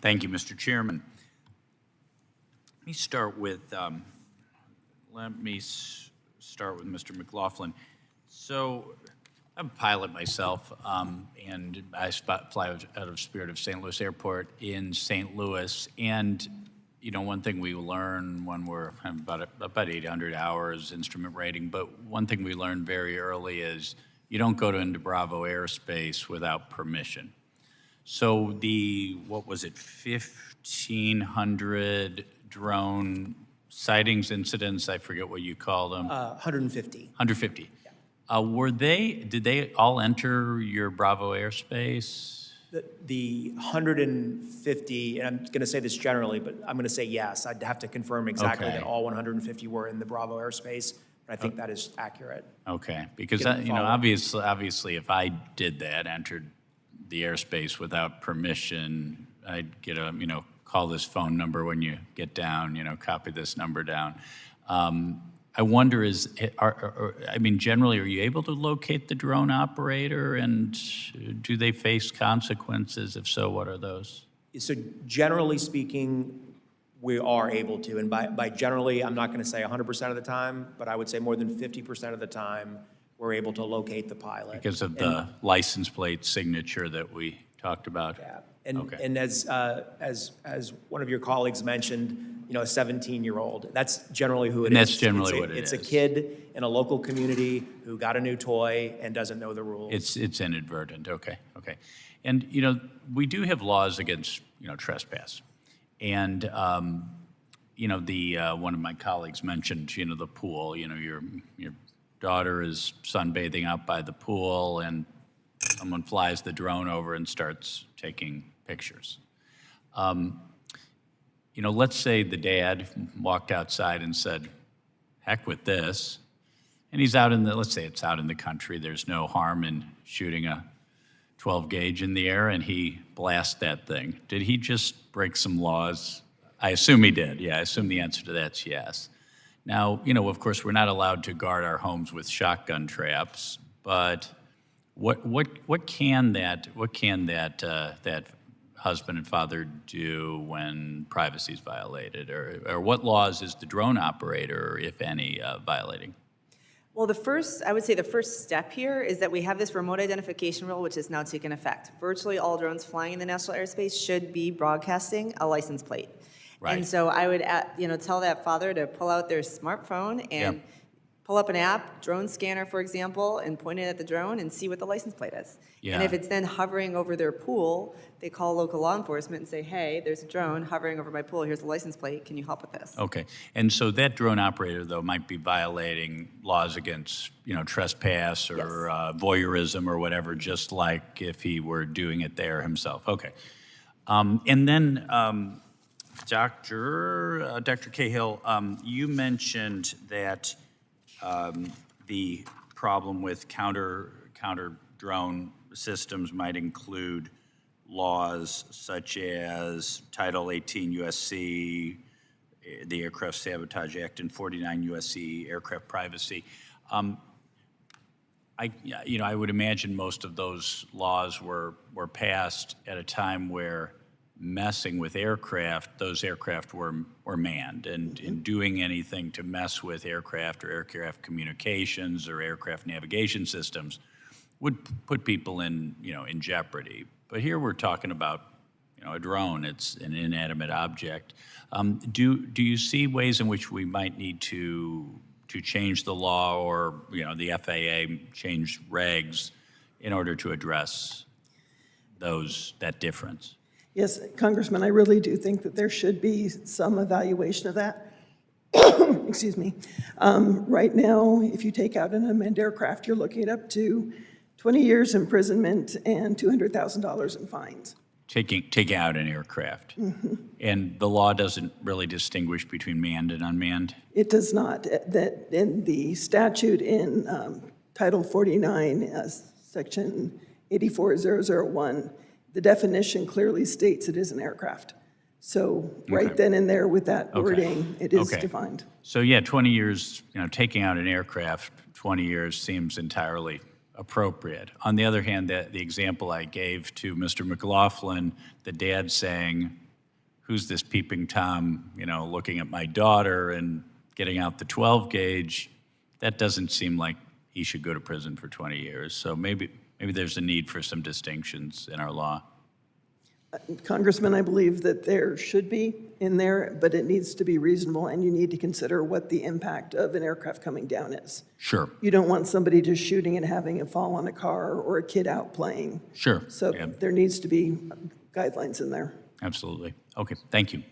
Thank you, Mr. Chairman. Let me start with Mr. McLaughlin. So I'm a pilot myself, and I fly out of Spirit of St. Louis Airport in St. Louis. And you know, one thing we learn when we're about 800 hours instrument rating, but one thing we learned very early is you don't go into Bravo airspace without permission. So the, what was it, 1,500 drone sightings, incidents, I forget what you call them. 150. 150. Yeah. Did they all enter your Bravo airspace? The 150, and I'm going to say this generally, but I'm going to say yes. I'd have to confirm exactly Okay. that all 150 were in the Bravo airspace, but I think that is accurate. Okay, because Get the obviously, if I did that, entered the airspace without permission, I'd get call this phone number when you get down, copy this number down. I wonder generally, are you able to locate the drone operator, and do they face consequences? If so, what are those? So generally speaking, we are able to, and by generally, I'm not going to say 100% of the time, but I would say more than 50% of the time, we're able to locate the pilot. Because of the license plate signature that we talked about? Yeah, and, okay. and as one of your colleagues mentioned, a 17-year-old, that's generally who it is. And that's generally what it is. It's a kid in a local community who got a new toy and doesn't know the rules. It's inadvertent, okay. And, we do have laws against, trespass. And, one of my colleagues mentioned, the pool, your daughter is sunbathing out by the pool, and someone flies the drone over and starts taking pictures. Let's say the dad walked outside and said, heck with this. And he's let's say it's out in the country, there's no harm in shooting a 12 gauge in the air, and he blasts that thing. Did he just break some laws? I assume he did, yeah, I assume the answer to that's yes. Now, of course, we're not allowed to guard our homes with shotgun traps, but what can that husband and father do when privacy is violated, or what laws is the drone operator, if any, violating? Well, I would say the first step here is that we have this remote identification rule, which has now taken effect. Virtually all drones flying in the national airspace should be broadcasting a license plate. Right. And so I would, tell that father to pull out their smartphone and pull up an app, drone scanner, for example, and point it at the drone and see what the license plate is. Yeah. And if it's then hovering over their pool, they call local law enforcement and say, hey, there's a drone hovering over my pool. Here's the license plate. Can you help with this? Okay. And so that drone operator, though, might be violating laws against, trespass or voyeurism or whatever, just like if he were doing it there himself. Okay. And then, Dr. Cahill, you mentioned that the problem with counter drone systems might include laws such as Title 18 USC, the Aircraft Sabotage Act, and 49 USC aircraft privacy. I would imagine most of those laws were passed at a time where messing with aircraft, those aircraft were manned, and in doing anything to mess with aircraft or aircraft communications or aircraft navigation systems would put people in jeopardy. But here we're talking about a drone. It's an inanimate object. Do you see ways in which we might need to change the law, or the FAA change regs in order to address that difference? Yes, Congressman, I really do think that there should be some evaluation of that. Excuse me. Right now, if you take out an unmanned aircraft, you're looking at up to 20 years imprisonment and $200,000 in fines. Taking out an aircraft. Mm-hmm. And the law doesn't really distinguish between manned and unmanned? It does not. That in the statute in Title 49, Section 84001, the definition clearly states it is an aircraft. So right then and there with that wording, it is defined. So yeah, 20 years, taking out an aircraft, 20 years seems entirely appropriate. On the other hand, the example I gave to Mr. McLaughlin, the dad saying, who's this peeping Tom, looking at my daughter and getting out the 12 gauge, that doesn't seem like he should go to prison for 20 years. So maybe there's a need for some distinctions in our law. Congressman, I believe that there should be in there, but it needs to be reasonable, and you need to consider what the impact of an aircraft coming down is. Sure. You don't want somebody just shooting and having it fall on a car or a kid out playing. Sure. So Yeah, there needs to be guidelines in there. absolutely. Okay, thank you.